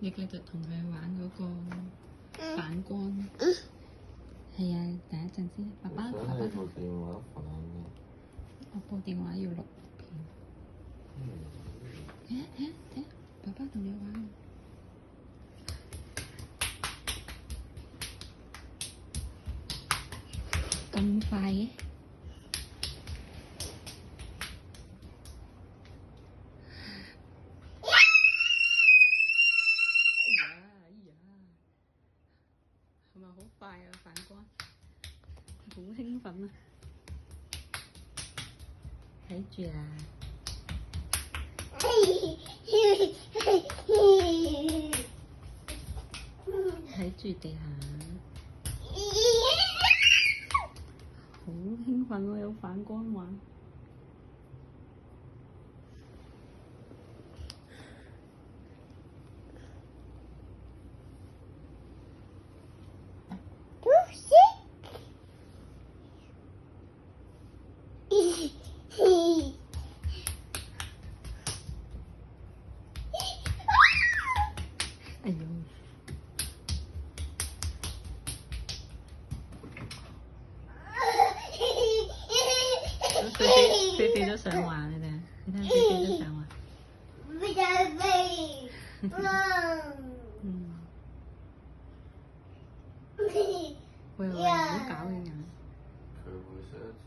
你繼續同佢玩嗰個反光。係啊，等一陣先。爸爸同部電話反啊！我部電話要錄片。睇下，爸爸同你玩。咁快嘅？係咪好快啊？反光，好興奮啊！睇住啦，睇住地下，好興奮喎！有反光玩。哎呦！菲菲都想玩，你睇，菲菲都想玩。喂，唔好搞佢眼。佢會寫字。